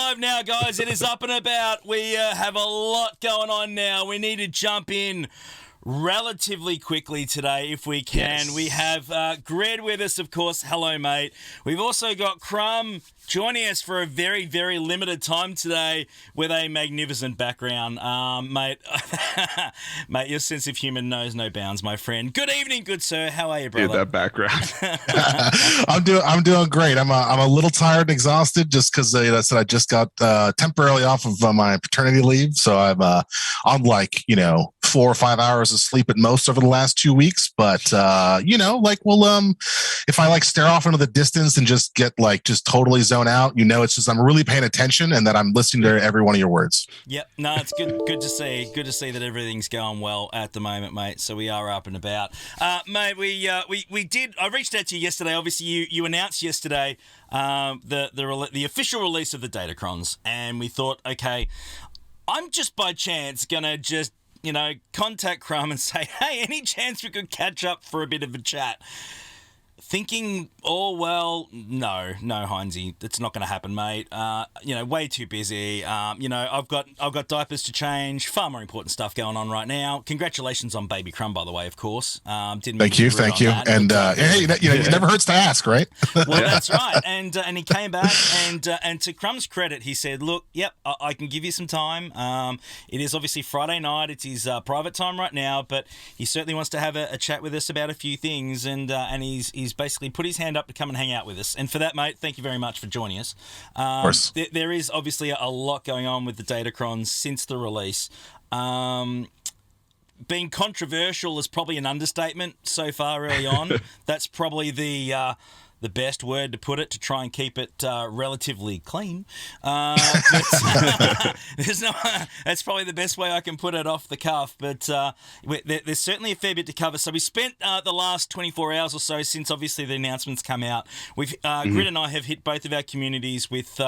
live now, guys. It is up and about. We have a lot going on now. We need to jump in relatively quickly today if we can. Yes. We have Gred with us, of course. Hello, mate. We've also got Crumb joining us for a very, very limited time today with a magnificent background. Mate, mate, your sense of humour knows no bounds, my friend. Good evening, good sir. How are you, brother? Dude, that background. I'm doing great. I'm a little tired and exhausted just because I said I just got temporarily off of my paternity leave, so I'm on 4 or 5 hours of sleep at most over the last 2 weeks. But we'll if I stare off into the distance and just get just totally zone out, it's just I'm really paying attention and that I'm listening to every one of your words. Yep, no, it's good to see. Good to see that everything's going well at the moment, mate. So we are up and about, mate. We did. I reached out to you yesterday. Obviously, you announced yesterday the official release of the Datacrons, and we thought, okay, I'm just by chance gonna just contact Crumb and say, hey, any chance we could catch up for a bit of a chat? Thinking, no, Heinzie, that's not going to happen, mate. Way too busy. I've got diapers to change. Far more important stuff going on right now. Congratulations on baby Crumb, by the way, of course. Thank you. That, and hey, it never hurts to ask, right? Well, that's right. And he came back, and to Crumb's credit, he said, look, yep, I can give you some time. It is obviously Friday night. It's his private time right now, but he certainly wants to have a chat with us about a few things, and he's basically put his hand up to come and hang out with us. And for that, mate, thank you very much for joining us. Of course. There is obviously a lot going on with the Datacrons since the release. Being controversial is probably an understatement so far early on. That's probably the best word to put it, to try and keep it relatively clean. That's probably the best way I can put it off the cuff. But there's certainly a fair bit to cover. So we spent the last 24 hours or so since obviously the announcements come out. Grid and I have hit both of our communities with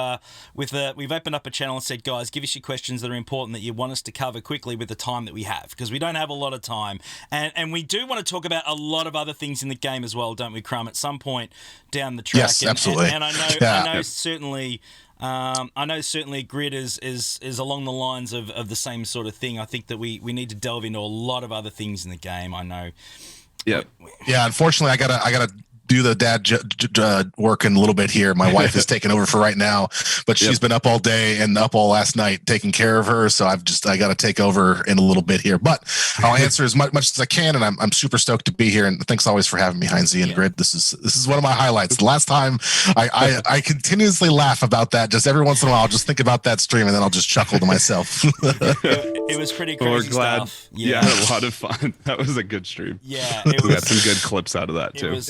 we've opened up a channel and said, guys, give us your questions that are important that you want us to cover quickly with the time that we have, because we don't have a lot of time. And we do want to talk about a lot of other things in the game as well, don't we, Crumb, at some point down the track? Yes, absolutely. And I know certainly Grid is along the lines of the same sort of thing. I think that we need to delve into a lot of other things in the game. I know. Yeah. Yeah. Unfortunately, I gotta do the dad work in a little bit here. My wife is taking over for right now, but she's been up all day and up all last night taking care of her. So I got to take over in a little bit here, but I'll answer as much as I can. And I'm super stoked to be here. And thanks always for having me, Heinzie and Grid. This is one of my highlights. The last time I continuously laugh about that. Just every once in a while, I'll just think about that stream and then I'll just chuckle to myself. It was pretty crazy stuff. Yeah, a lot of fun. That was a good stream. Yeah, we got some good clips out of that too. It was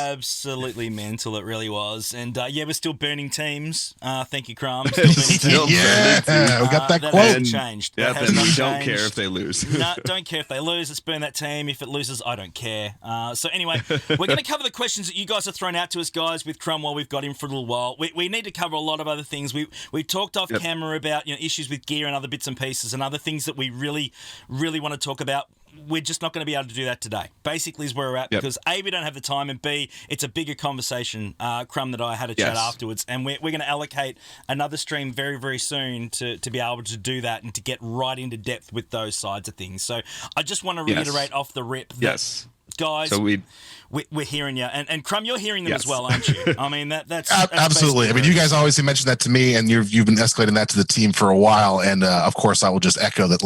absolutely mental. It really was. And we're still burning teams. Thank you, Crumb. Still we got that quote. Hasn't changed. Yeah, and we don't care if they lose. No, don't care if they lose. Let's burn that team. If it loses, I don't care. So anyway, we're going to cover the questions that you guys have thrown out to us, guys, with Crumb while we've got him for a little while. We need to cover a lot of other things. We talked off camera about issues with gear and other bits and pieces and other things that we really, really want to talk about. We're just not going to be able to do that today. Basically is where we're at because A, we don't have the time, and B, it's a bigger conversation, Crumb, that I had a chat afterwards, and we're going to allocate another stream very, very soon to be able to do that and to get right into depth with those sides of things. So I just want to reiterate off the rip that, guys, so we're hearing you, and Crumb, you're hearing them as well, aren't you? I mean, that's absolutely. I mean, you guys always mention that to me, and you've been escalating that to the team for a while, and of course, I will just echo that,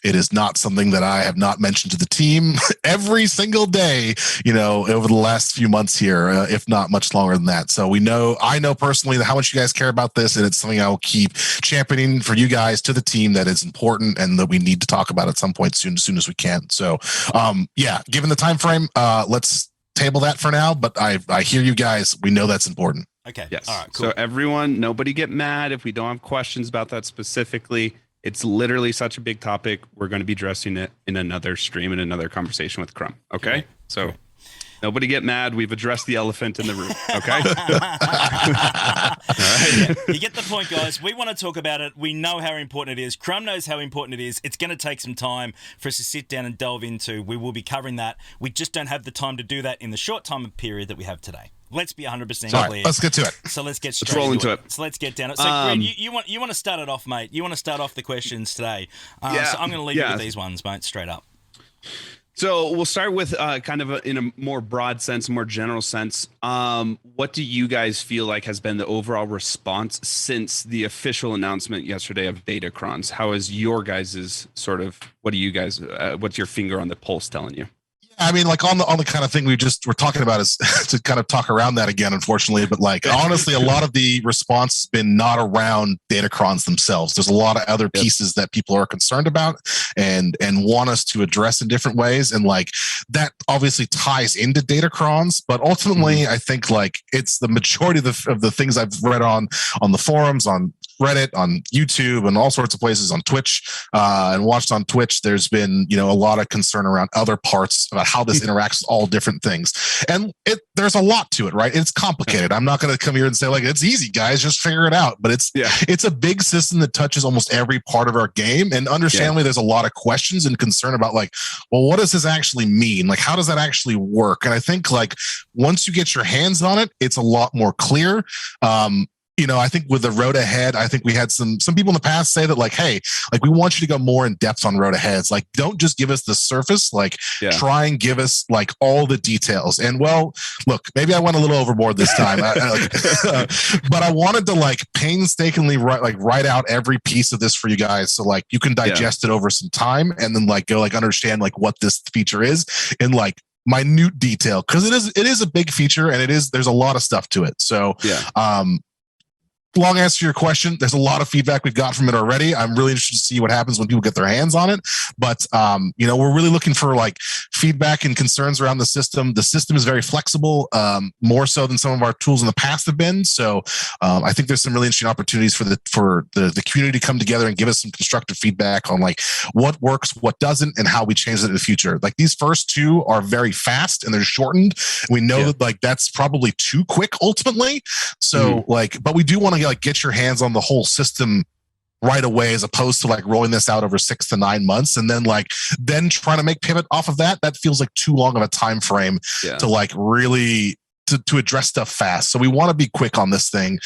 it is not something that I have not mentioned to the team every single day, over the last few months here, if not much longer than that. So I know personally how much you guys care about this, and it's something I will keep championing for you guys to the team, that it's important and that we need to talk about at some point soon as we can. So, given the time frame, let's table that for now. But I hear you guys. We know that's important. Okay. Yes. All right. Cool. So everyone, nobody get mad if we don't have questions about that specifically. It's literally such a big topic. We're going to be addressing it in another stream, in another conversation with Crumb. Okay? So nobody get mad. We've addressed the elephant in the room. Okay? All right. You get the point, guys. We want to talk about it. We know how important it is. Crumb knows how important it is. It's going to take some time for us to sit down and delve into. We will be covering that. We just don't have the time to do that in the short time period that we have today. Let's be 100% All clear. right, let's get to it. So let's get straight Let's roll into it. So let's get down it. So, Grid, you want to start it off, mate. You want to start off the questions today. So I'm going to leave you with these ones, mate, straight up. So we'll start with kind of in a more broad sense, more general sense. What do you guys feel like has been the overall response since the official announcement yesterday of Datacrons? How is your guys's sort of, what do you guys, what's your finger on the pulse telling you? I mean, like on the kind of thing we're talking about is to kind of talk around that again, unfortunately. But like, honestly, a lot of the response has been not around Datacrons themselves. There's a lot of other pieces that people are concerned about and want us to address in different ways. And like that obviously ties into Datacrons, but ultimately I think like it's the majority of the things I've read on the forums, on Reddit, on YouTube, and all sorts of places, on Twitch, and watched on Twitch. There's been, a lot of concern around other parts about how this interacts with all different things. And there's a lot to it, right? It's complicated. I'm not going to come here and say like, it's easy, guys, just figure it out. But it's a big system that touches almost every part of our game. And understandably, there's a lot of questions and concern about like, well, what does this actually mean? Like, how does that actually work? And I think like once you get your hands on it, it's a lot more clear. I think with the road ahead, I think we had some people in the past say that like, hey, like we want you to go more in depth on road aheads. Like, don't just give us the surface, like try and give us like all the details. And well, look, maybe I went a little overboard this time, but I wanted to like painstakingly write out every piece of this for you guys. So like you can digest it over some time and then like go like understand like what this feature is in like minute detail. Cause it is a big feature and there's a lot of stuff to it. So, long answer to your question, there's a lot of feedback we've got from it already. I'm really interested to see what happens when people get their hands on it. But, we're really looking for like feedback and concerns around the system. The system is very flexible, more so than some of our tools in the past have been. So I think there's some really interesting opportunities for the community to come together and give us some constructive feedback on like what works, what doesn't, and how we change it in the future. Like these first two are very fast and they're shortened. We know that like that's probably too quick ultimately. So but we do want to like get your hands on the whole system right away, as opposed to like rolling this out over 6 to 9 months and then trying to make pivot off of that. That feels like too long of a time frame to like really to address stuff fast. So we want to be quick on this thing.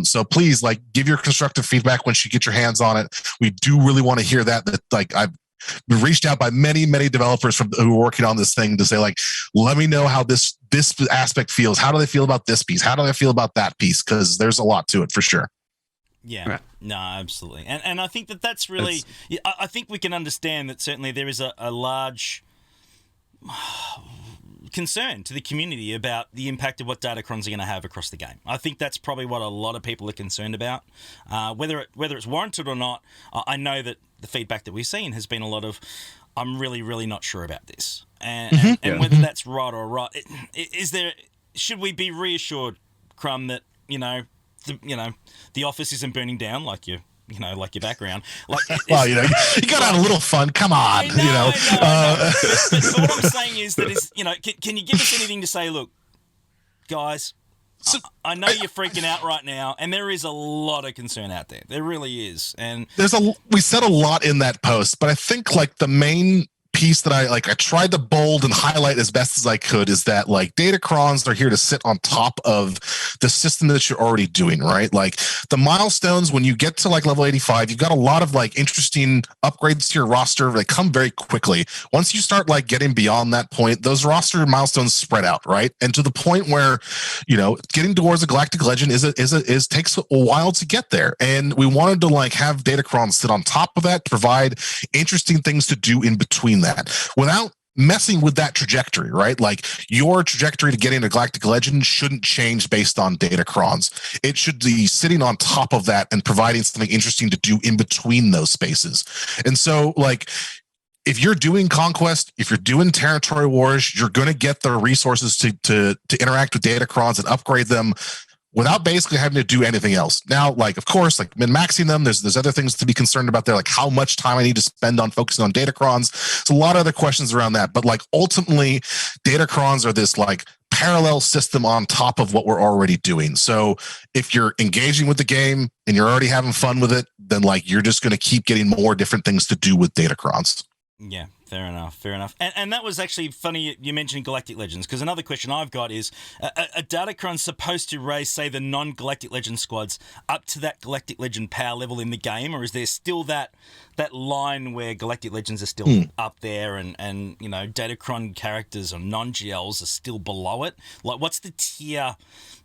So please like give your constructive feedback once you get your hands on it. We do really want to hear that like I've been reached out by many developers who are working on this thing to say like, let me know how this aspect feels. How do they feel about this piece? How do they feel about that piece? Because there's a lot to it for sure. Yeah, right. No, absolutely. And I think that's really, I think we can understand that certainly there is a large concern to the community about the impact of what Datacrons are going to have across the game. I think that's probably what a lot of people are concerned about. Whether it's warranted or not, I know that the feedback that we've seen has been a lot of, I'm really, really not sure about this. And whether that's right or right, should we be reassured, Crumb, that, the office isn't burning down like your background. Like, well, you got to have a little fun. Come on, But what I'm saying is that can you give us anything to say? Look, guys, I know you're freaking out right now, and there is a lot of concern out there. There really is, and we said a lot in that post, but I think like the main piece that I tried to bold and highlight as best as I could is that like Datacrons are here to sit on top of the system that you're already doing, right? Like the milestones, when you get to like level 85, you've got a lot of like interesting upgrades to your roster. They come very quickly. Once you start like getting beyond that point, those roster milestones spread out, right? And to the point where, getting towards a galactic legend takes a while to get there. And we wanted to like have Datacrons sit on top of that to provide interesting things to do in between that without messing with that trajectory, right? Like your trajectory to getting a galactic legend shouldn't change based on Datacrons. It should be sitting on top of that and providing something interesting to do in between those spaces. And so like, if you're doing Conquest, if you're doing Territory Wars, you're going to get the resources to interact with Datacrons and upgrade them without basically having to do anything else. Now, like, of course, like min-maxing them, there's other things to be concerned about there, like how much time I need to spend on focusing on Datacrons. There's a lot of other questions around that. But like ultimately, Datacrons are this like parallel system on top of what we're already doing. So if you're engaging with the game and you're already having fun with it, then like you're just going to keep getting more different things to do with Datacrons. Yeah, Fair enough. And that was actually funny you mentioned Galactic Legends, because another question I've got is, a Datacron supposed to raise, say, the non-Galactic Legend squads up to that Galactic Legend power level in the game, or is there still that line where Galactic Legends are still up there and you know, Datacron characters or non-GLs are still below it? Like, what's the tier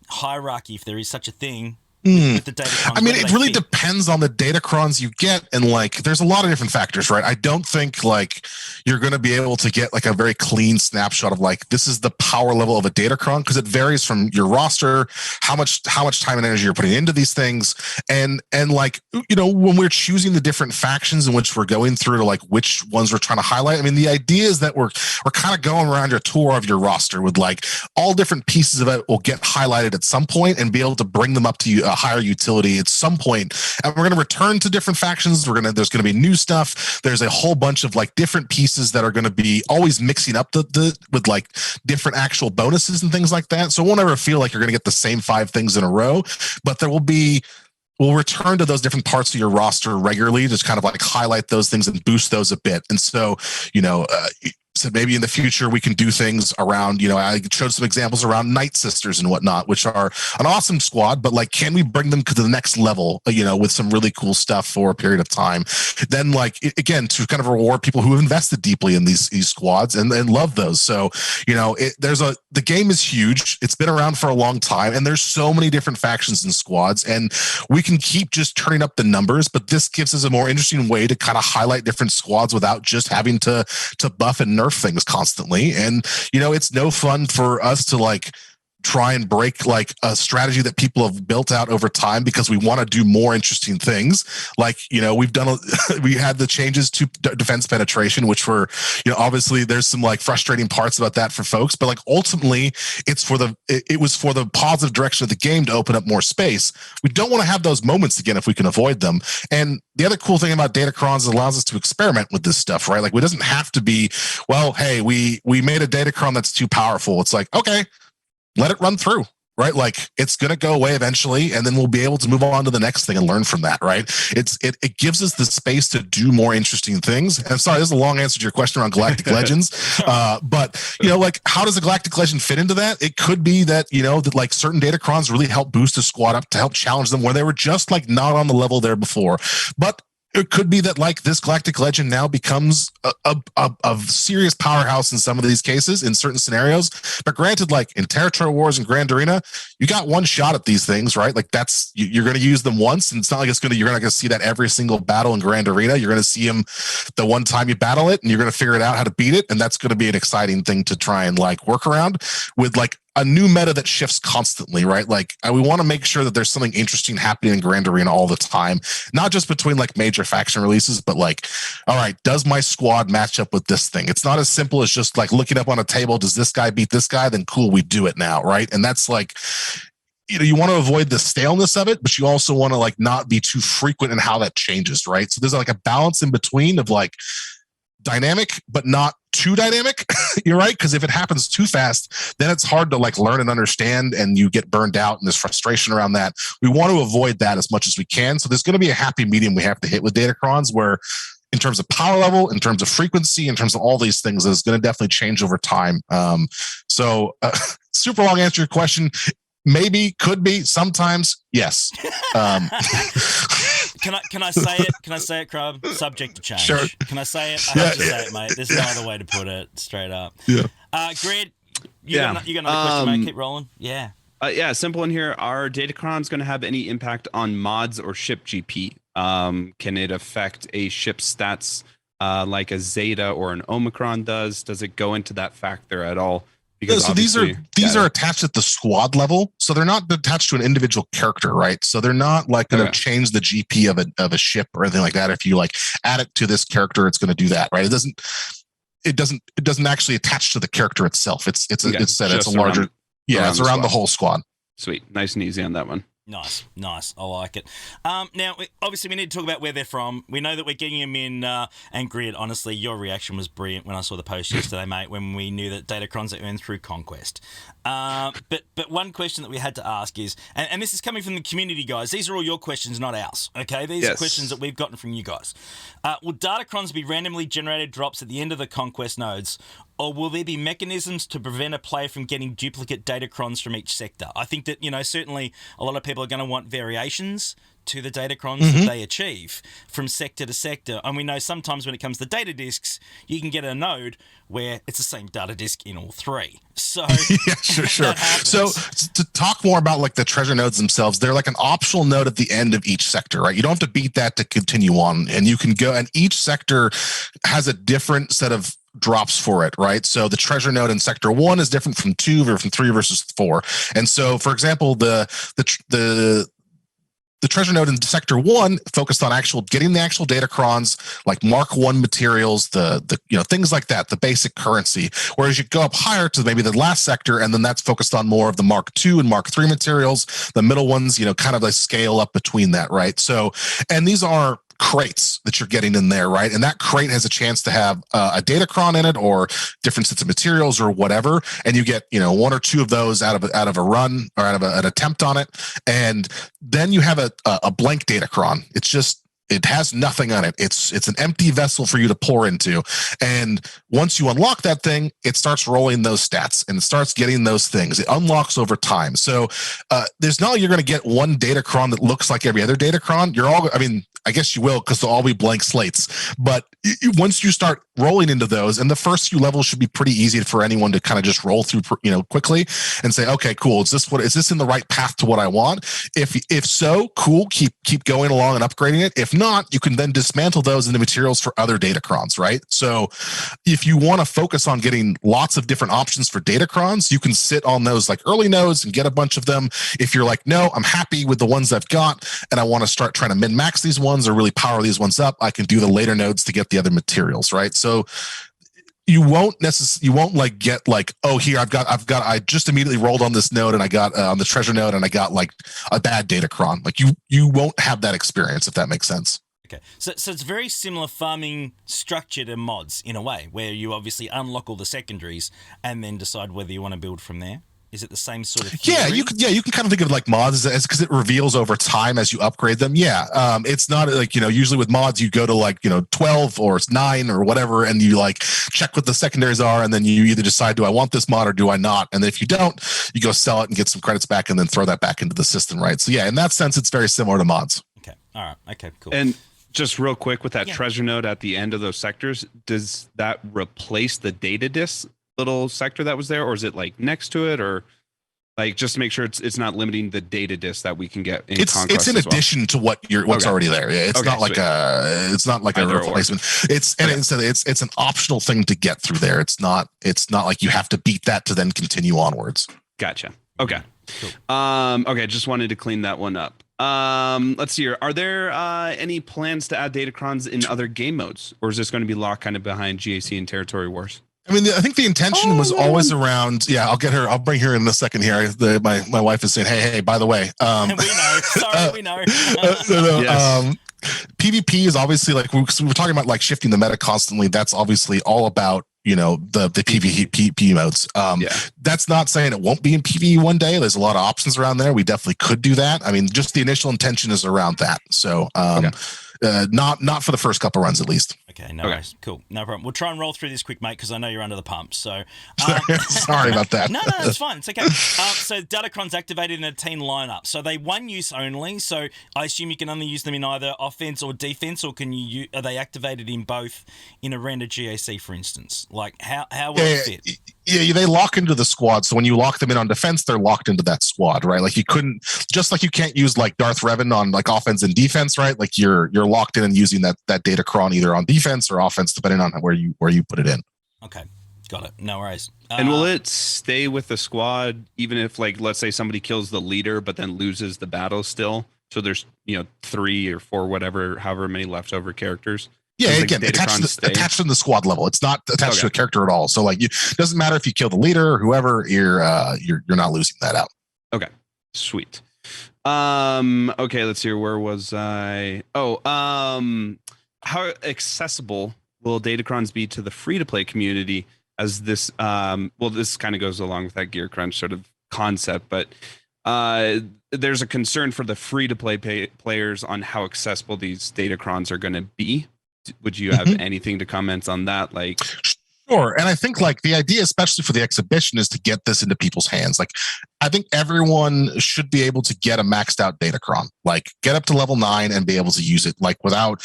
hierarchy, if there is such a thing? With the Datacrons? I mean, it really depends on the Datacrons you get, and like, there's a lot of different factors, right? I don't think like you're going to be able to get like a very clean snapshot of like, this is the power level of a Datacron, because it varies from your roster, how much time and energy you're putting into these things, and like, you know, when we're choosing the different factions in which we're going through to like which ones we're trying to highlight. I mean, the idea is that we're kind of going around your tour of your roster with like all different pieces of it will get highlighted at some point and be able to bring them up to you a higher utility at some point, and we're going to return to different factions. There's going to be new stuff. There's a whole bunch of like different pieces that are going to be always mixing up with like different actual bonuses and things like that. So it won't ever feel like you're going to get the same 5 things in a row, but we'll return to those different parts of your roster regularly, just kind of like highlight those things and boost those a bit. And so, you know, so maybe in the future we can do things around, you know, I showed some examples around Night Sisters and whatnot, which are an awesome squad, but like, can we bring them to the next level, you know, with some really cool stuff for a period of time? Then like, again, to kind of reward people who have invested deeply in these squads and love those. So, you know, the game is huge. It's been around for a long time, and there's so many different factions and squads, and we can keep just turning up the numbers, but this gives us a more interesting way to kind of highlight different squads without just having to buff and nerf things constantly. And you know, it's no fun for us to like try and break like a strategy that people have built out over time because we want to do more interesting things. Like, you know, we had the changes to defense penetration, which were, you know, obviously there's some like frustrating parts about that for folks, but like ultimately it was for the positive direction of the game to open up more space. We don't want to have those moments again if we can avoid them. And the other cool thing about Datacrons is it allows us to experiment with this stuff, right? Like, it doesn't have to be, well, hey, we made a Datacron that's too powerful. It's like, okay, let it run through, right? Like, it's going to go away eventually, and then we'll be able to move on to the next thing and learn from that, right? It gives us the space to do more interesting things. And I'm sorry, this is a long answer to your question around Galactic Legends, but you know, like, how does a Galactic Legend fit into that? It could be that, you know, that like certain Datacrons really help boost a squad up to help challenge them where they were just like not on the level there before, but it could be that like this Galactic Legend now becomes a serious powerhouse in some of these cases in certain scenarios. But granted, like in Territory Wars and Grand Arena, you got one shot at these things, right? Like, that's you're going to use them once, and it's not like you're not going to see that every single battle in Grand Arena. You're going to see them the one time you battle it, and you're going to figure it out how to beat it, and that's going to be an exciting thing to try and like work around with like a new meta that shifts constantly, right? Like, we want to make sure that there's something interesting happening in Grand Arena all the time, not just between like major faction releases, but like, all right, does my squad match up with this thing? It's not as simple as just like looking up on a table, does this guy beat this guy? Then cool, we do it now, right? And that's like, you know, you want to avoid the staleness of it, but you also want to like not be too frequent in how that changes, right? So there's like a balance in between of like dynamic, but not too dynamic. You're right, because if it happens too fast, then it's hard to like learn and understand, and you get burned out, and there's frustration around that. We want to avoid that as much as we can. So there's going to be a happy medium we have to hit with Datacrons, where in terms of power level, in terms of frequency, in terms of all these things, is going to definitely change over time. Super long answer to your question. Maybe, could be, sometimes, yes. Can I say it? Can I say it, Crab? Subject to change. Sure. Can I say it? I have to say it, mate. There's no other way to put it. Straight up. Yeah. Grid, you got another question, mate? Keep rolling. Yeah. Simple in here. Are Datacrons going to have any impact on mods or ship GP? Can it affect a ship's stats like a Zeta or an Omicron does? Does it go into that factor at all? Because so these are attached at the squad level, so they're not attached to an individual character, right? So they're not like going to change the GP of a ship or anything like that. If you like add it to this character, it's going to do that, right? It doesn't actually attach to the character itself. It's a larger, it's around the whole squad. Sweet, nice and easy on that one. Nice. I like it. Now, obviously, we need to talk about where they're from. We know that we're getting them in, and Grid, honestly, your reaction was brilliant when I saw the post yesterday, mate, when we knew that Datacrons are earned through Conquest. But one question that we had to ask is, and this is coming from the community, guys, these are all your questions, not ours, okay? These are questions that we've gotten from you guys. Will Datacrons be randomly generated drops at the end of the Conquest nodes, or will there be mechanisms to prevent a player from getting duplicate Datacrons from each sector? I think that, certainly a lot of people are going to want variations to the Datacrons that they achieve from sector to sector. And we know sometimes when it comes to data disks, you can get a node where it's the same data disk in all three. So yeah, sure. So to talk more about like the treasure nodes themselves, they're like an optional node at the end of each sector, right? You don't have to beat that to continue on, and you can go, and each sector has a different set of drops for it, right? So the treasure node in sector 1 is different from 2 or from 3 versus 4. And so, for example, the treasure node in sector 1 focused on getting the actual Datacrons, like Mark 1 materials, the things like that, the basic currency. Whereas you go up higher to maybe the last sector, and then that's focused on more of the Mark 2 and Mark 3 materials. The middle ones, kind of like scale up between that, right? So, and these are crates that you're getting in there, right? And that crate has a chance to have a Datacron in it, or different sets of materials, or whatever. And you get, 1 or 2 of those out of a run, or out of an attempt on it. And then you have a blank Datacron. It has nothing on it. It's an empty vessel for you to pour into. And once you unlock that thing, it starts rolling those stats, and it starts getting those things. It unlocks over time. So there's not like you're going to get one Datacron that looks like every other Datacron. I guess you will, because they'll all be blank slates. But once you start rolling into those, and the first few levels should be pretty easy for anyone to kind of just roll through, quickly and say, okay, cool. Is this in the right path to what I want? If so, cool. Keep going along and upgrading it. If not, you can then dismantle those into materials for other Datacrons, right? So if you want to focus on getting lots of different options for Datacrons, you can sit on those like early nodes and get a bunch of them. If you're like, no, I'm happy with the ones I've got, and I want to start trying to min-max these ones or really power these ones up, I can do the later nodes to get the other materials, right? So you won't like get like, oh, here I just immediately rolled on this node, and I got on the treasure node, and I got like a bad Datacron. Like you won't have that experience, if that makes sense. Okay, so it's very similar farming structure to mods in a way, where you obviously unlock all the secondaries and then decide whether you want to build from there. Is it the same sort of theory? Yeah, you can kind of think of like mods as because it reveals over time as you upgrade them. Yeah, it's not like, usually with mods you go to like 12 or 9 or whatever, and you like check what the secondaries are, and then you either decide, do I want this mod or do I not? And then if you don't, you go sell it and get some credits back, and then throw that back into the system, right? So yeah, in that sense, it's very similar to mods. Okay, all right, okay, cool. And just real quick, with that treasure node at the end of those sectors, does that replace the data disk little sector that was there, or is it like next to it, or like just to make sure it's not limiting the data disk that we can get in Conquest? It's in addition to what's already there. It's not like a replacement. It's an optional thing to get through there. It's not like you have to beat that to then continue onwards. Gotcha. Okay. Cool. Okay, just wanted to clean that one up. Let's see here. Are there any plans to add Datacrons in other game modes, or is this going to be locked kind of behind GAC and Territory Wars? I mean, I think the intention was always around. Yeah, I'll bring her in a second here. My wife is saying, hey, by the way, we know. Sorry, we know. Yes. PvP is obviously like we're talking about like shifting the meta constantly. That's obviously all about the PvP modes. That's not saying it won't be in PvE one day. There's a lot of options around there. We definitely could do that. I mean, just the initial intention is around that. So not for the first couple runs at least. Okay, no worries. Cool, no problem. We'll try and roll through this quick, mate, because I know you're under the pump. So sorry about that. No, it's fine. It's okay. So Datacron's activated in a team lineup. So they one use only. So I assume you can only use them in either offense or defense, or are they activated in both in a random GAC, for instance? Like how will it fit? Yeah, they lock into the squad. So when you lock them in on defense, they're locked into that squad, right? Like you can't use like Darth Revan on like offense and defense, right? Like you're locked in and using that Datacron either on defense or offense, depending on where you put it in. Okay, got it. No worries. And will it stay with the squad even if, like, let's say somebody kills the leader but then loses the battle still? So there's 3 or 4, however many leftover characters. Yeah, again, attached to the squad level. It's not attached to a character at all. So like, it doesn't matter if you kill the leader or whoever. You're not losing that out. Okay, sweet. Okay, let's see. Where was I? Oh, how accessible will Datacrons be to the free-to-play community as this well, this kind of goes along with that Gear Crunch sort of concept, but there's a concern for the free-to-play players on how accessible these Datacrons are going to be. Would you have anything to comment on that? Like, Sure. And I think like the idea, especially for the exhibition, is to get this into people's hands. Like, I think everyone should be able to get a maxed out Datacron, like get up to level 9 and be able to use it, like without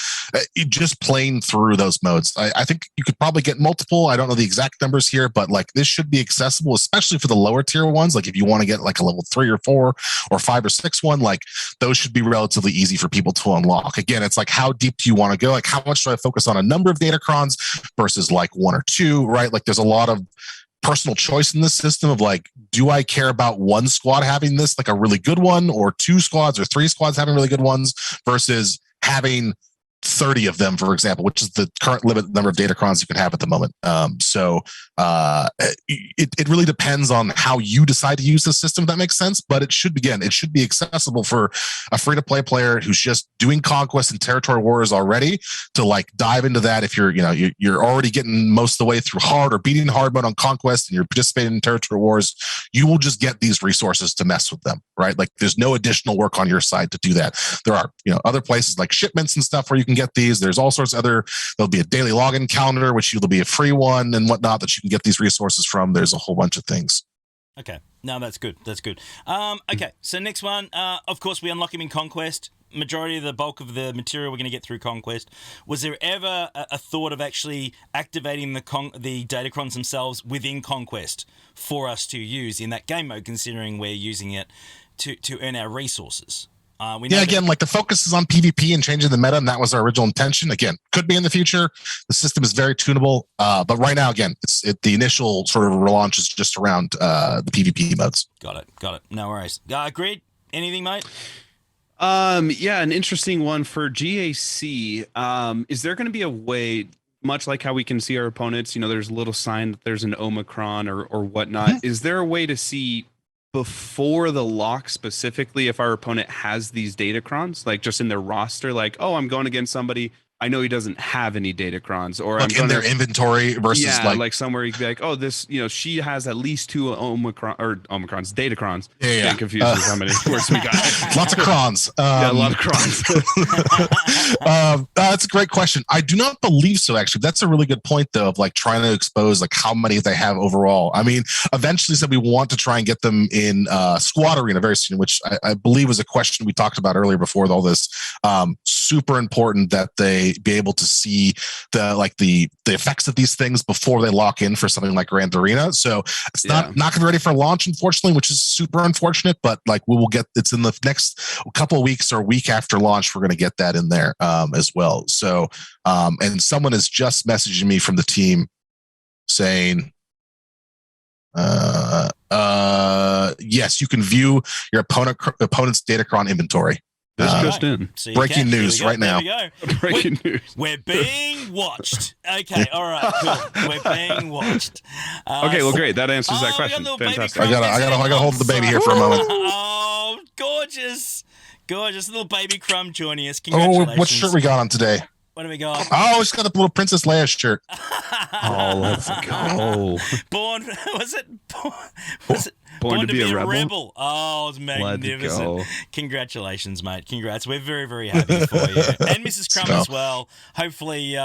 just playing through those modes. I think you could probably get multiple. I don't know the exact numbers here, but like this should be accessible, especially for the lower tier ones. Like if you want to get like a level 3 or 4 or 5 or 6 one, like those should be relatively easy for people to unlock. Again, it's like how deep do you want to go? Like how much do I focus on a number of Datacrons versus like 1 or 2, right? Like there's a lot of personal choice in this system of like, do I care about one squad having this, like a really good one, or 2 squads or 3 squads having really good ones versus having 30 of them, for example, which is the current limit number of Datacrons you can have at the moment. It really depends on how you decide to use the system, if that makes sense. But it should be accessible for a free-to-play player who's just doing Conquest and Territory Wars already to like dive into that. If you're already getting most of the way through hard or beating hard mode on Conquest and you're participating in Territory Wars, you will just get these resources to mess with them, right? Like there's no additional work on your side to do that. There are other places like shipments and stuff where you can get these. There's all sorts of there'll be a daily login calendar, which will be a free one and whatnot that you can get these resources from. There's a whole bunch of things. Okay. No, that's good. That's good. Okay. So next one, of course, we unlock him in Conquest. Majority of the bulk of the material we're going to get through Conquest. Was there ever a thought of actually activating the Datacrons themselves within Conquest for us to use in that game mode, considering we're using it to earn our resources? Again, like the focus is on PvP and changing the meta, and that was our original intention. Again, could be in the future. The system is very tunable, but right now, again, the initial sort of relaunch is just around the PvP modes. Got it. No worries. Agreed. Anything, mate? Yeah, an interesting one for GAC. Is there going to be a way, much like how we can see our opponents, there's a little sign that there's an Omicron or whatnot. Mm-hmm. Is there a way to see before the lock specifically if our opponent has these Datacrons, like just in their roster, like, oh, I'm going against somebody, I know he doesn't have any Datacrons, or like in their inventory versus like somewhere you could be like, oh, this, she has at least 2 Omicrons, Datacrons. Yeah. I'm confused with how many words we got. Lots of crons. A lot of crons. That's a great question. I do not believe so, actually. That's a really good point, though, of like trying to expose like how many they have overall. I mean, eventually said we want to try and get them in Squad Arena very soon, which I believe was a question we talked about earlier before all this. Super important that they be able to see the effects of these things before they lock in for something like Grand Arena. So it's not going to be ready for launch, unfortunately, which is super unfortunate, but like we will get, it's in the next couple of weeks or week after launch, we're going to get that in there as well. So and someone is just messaging me from the team saying yes, you can view your opponent's Datacron inventory. This just in. So breaking news right now. Breaking news. We're being watched. Okay, all right, cool. We're being watched. Okay, well, great. That answers that question. Fantastic. I gotta hold the baby here for a moment. Oh, gorgeous little baby Crumb joining us. Congratulations. Oh, what shirt we got on today? What do we got? Oh, it's got a little Princess Leia shirt. Oh, let's go. Born to be a rebel. Oh, it's magnificent. Congratulations, mate. Congrats. We're very, very happy for you. And Mrs. Crumb as well. Hopefully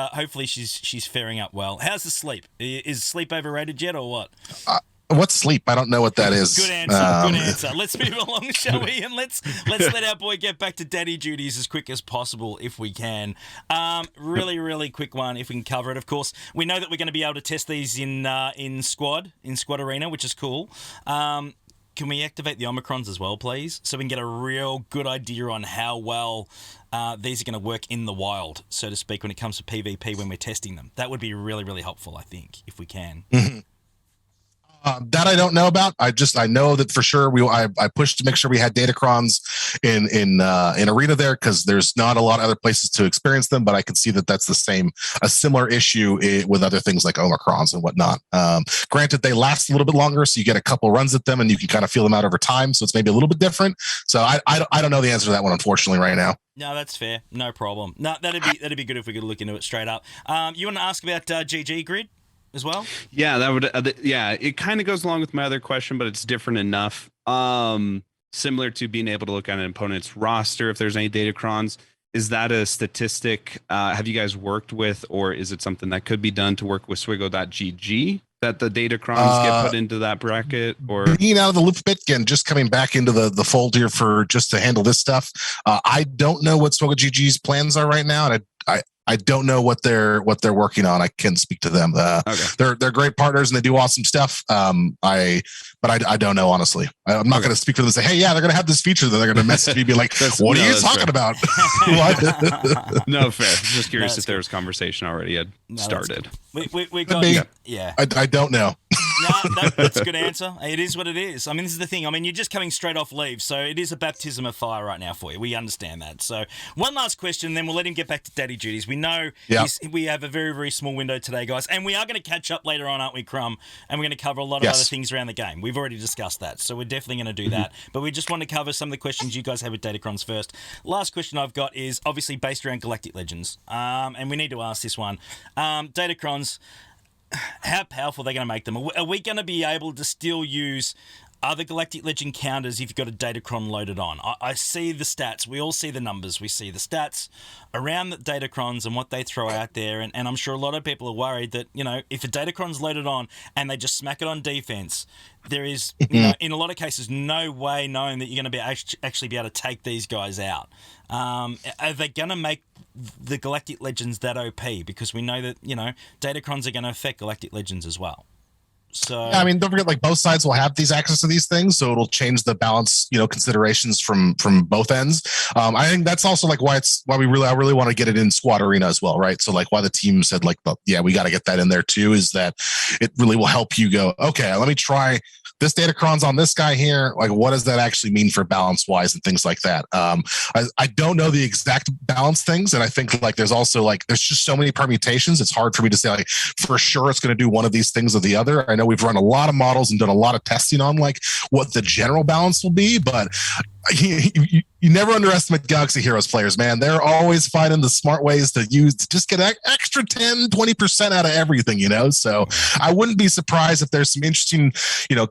she's faring up well. How's the sleep? Is sleep overrated yet or what? What's sleep? I don't know what that is. Good answer. Let's move along, shall we? And let's let our boy get back to daddy duties as quick as possible if we can. Really quick one if we can cover it. Of course, we know that we're going to be able to test these in Squad Arena, which is cool. Can we activate the Omicrons as well, please? So we can get a real good idea on how well these are going to work in the wild, so to speak, when it comes to PvP when we're testing them. That would be really, really helpful, I think, if we can. Mm-hmm. That I don't know about. I know that for sure. I pushed to make sure we had Datacrons in Arena there because there's not a lot of other places to experience them. But I can see that that's a similar issue with other things like Omicrons and whatnot. Granted, they last a little bit longer, so you get a couple runs at them and you can kind of feel them out over time. So it's maybe a little bit different. So I don't know the answer to that one, unfortunately, right now. No, that's fair. No problem. No, that'd be good if we could look into it straight up. You want to ask about GG Grid as well? Yeah, that would. It kind of goes along with my other question, but it's different enough. Similar to being able to look at an opponent's roster if there's any Datacrons. Is that a statistic? Have you guys worked with, or is it something that could be done to work with Swiggle.gg? That the Datacrons get put into that bracket, or being out of the loop a bit again, just coming back into the fold here for just to handle this stuff. I don't know what Swiggle.gg's plans are right now, and I don't know what they're working on. I can speak to them. Okay. They're great partners and they do awesome stuff. But I don't know, honestly. I'm not going to speak for them and say, hey, yeah, they're going to have this feature that they're going to message me and be like, what are you talking about? No, fair. Just curious if there was conversation already had started. We got, yeah. I don't know. No, that's a good answer. It is what it is. I mean, this is the thing. I mean, you're just coming straight off leave, so it is a baptism of fire right now for you. We understand that. So one last question, then we'll let him get back to daddy duties. We know we have a very, very small window today, guys, and we are going to catch up later on, aren't we, Crumb? And we're going to cover a lot of other things around the game. We've already discussed that, so we're definitely going to do that. But we just want to cover some of the questions you guys have with Datacrons first. Last question I've got is obviously based around Galactic Legends, and we need to ask this one. Datacrons, how powerful are they going to make them? Are we going to be able to still use other Galactic Legend counters if you've got a Datacron loaded on? I see the stats. We all see the numbers. We see the stats around the Datacrons and what they throw out there. And I'm sure a lot of people are worried that, if a Datacron's loaded on and they just smack it on defense, there is, in a lot of cases, no way knowing that you're going to be actually be able to take these guys out. Are they going to make the Galactic Legends that OP? Because we know that, Datacrons are going to affect Galactic Legends as well. So yeah, I mean, don't forget, like both sides will have these access to these things, so it'll change the balance, considerations from both ends. I think that's also like why I really want to get it in Squad Arena as well, right? So like why the team said like, we got to get that in there too, is that it really will help you go, okay, let me try this Datacron's on this guy here. Like, what does that actually mean for balance wise and things like that? I don't know the exact balance things, and I think like there's also like there's just so many permutations. It's hard for me to say like for sure it's going to do one of these things or the other. I know we've run a lot of models and done a lot of testing on like what the general balance will be, but you never underestimate Galaxy Heroes players, man. They're always finding the smart ways to just get extra 10-20% out of everything, so I wouldn't be surprised if there's some interesting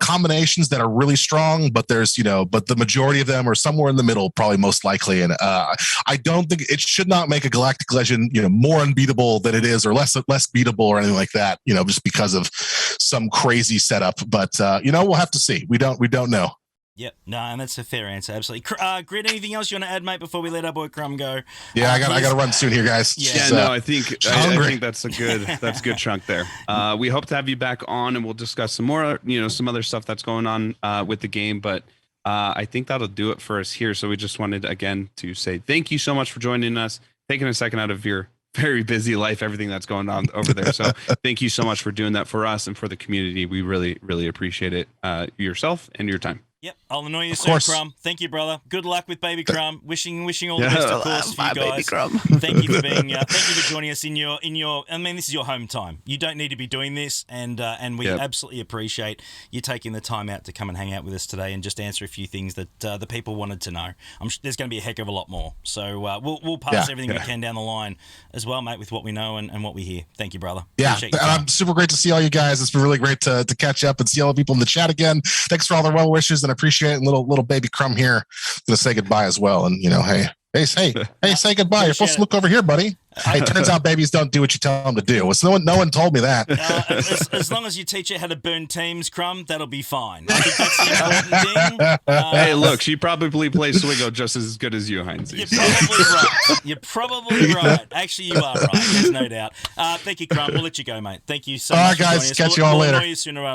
combinations that are really strong, but there's but the majority of them are somewhere in the middle, probably most likely. And I don't think it should not make a Galactic Legend more unbeatable than it is, or less beatable or anything like that, just because of some crazy setup. But we'll have to see. We don't know. Yep, no, and that's a fair answer, absolutely. Grid, anything else you want to add, mate, before we let our boy Crumb go? Yeah, I got to run soon here, guys. Yeah, I think that's a good chunk there. We hope to have you back on, and we'll discuss some more, some other stuff that's going on with the game. But I think that'll do it for us here. So we just wanted again to say thank you so much for joining us, taking a second out of your very busy life, everything that's going on over there. So thank you so much for doing that for us and for the community. We really, really appreciate it. Yourself and your time. Yep, I'll annoy you soon, Crumb. Thank you, brother. Good luck with Baby Crumb. Wishing all the best, of course, for you guys. Baby Crumb. Thank you for joining us in your. I mean, this is your home time. You don't need to be doing this, and we absolutely appreciate you taking the time out to come and hang out with us today and just answer a few things that the people wanted to know. I'm sure there's going to be a heck of a lot more. So we'll pass everything we can down the line as well, mate, with what we know and what we hear. Thank you, brother. Yeah, and I'm super great to see all you guys. It's been really great to catch up and see all the people in the chat again. Thanks for all the well wishes. And I appreciate it. And little baby Crumb here gonna say goodbye as well. And hey, say goodbye. You're supposed to look over here, buddy. Hey, turns out babies don't do what you tell them to do. So no one told me that. As long as you teach her how to burn teams, Crumb, that'll be fine. I think that's the important thing. Hey, look, she probably plays Swiggle just as good as you, Heinz. You're probably right. Actually, you are right. There's no doubt. Thank you, Crumb. We'll let you go, mate. Thank you so much. All right, guys. Catch you all later.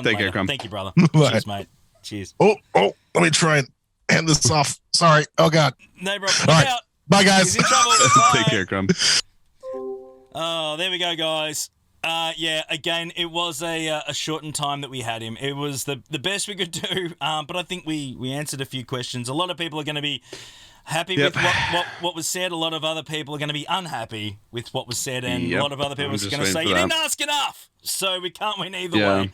Take care, Crumb. Thank you, brother. Cheers, mate. Cheers. Oh, let me try and hand this off. Sorry. Oh, God. No, bro. All right. Bye, guys. He's in trouble. Bye. Take care, Crumb. Oh, there we go, guys. Yeah, again, it was a shortened time that we had him. It was the best we could do, but I think we answered a few questions. A lot of people are going to be happy with what was said. A lot of other people are going to be unhappy with what was said, and a lot of other people are going to say, you didn't ask enough. So we can't win either way.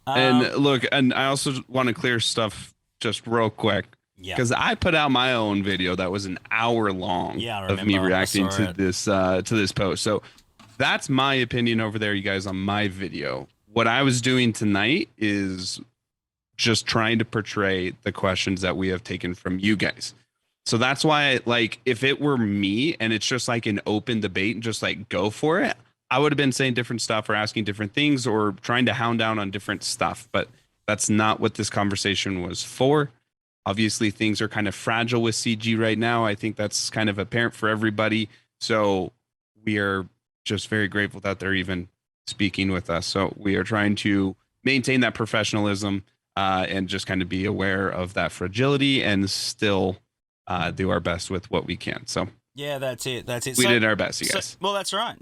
And look, and I also want to clear stuff just real quick. Because I put out my own video that was an hour long of me reacting to this post. So that's my opinion over there, you guys, on my video. What I was doing tonight is just trying to portray the questions that we have taken from you guys. So that's why, like, if it were me and it's just like an open debate and just like go for it, I would have been saying different stuff or asking different things or trying to hound down on different stuff. But that's not what this conversation was for. Obviously, things are kind of fragile with CG right now. I think that's kind of apparent for everybody. So we are just very grateful that they're even speaking with us. So we are trying to maintain that professionalism and just kind of be aware of that fragility and still do our best with what we can. So yeah, that's it. We did our best, you guys. Well, that's right.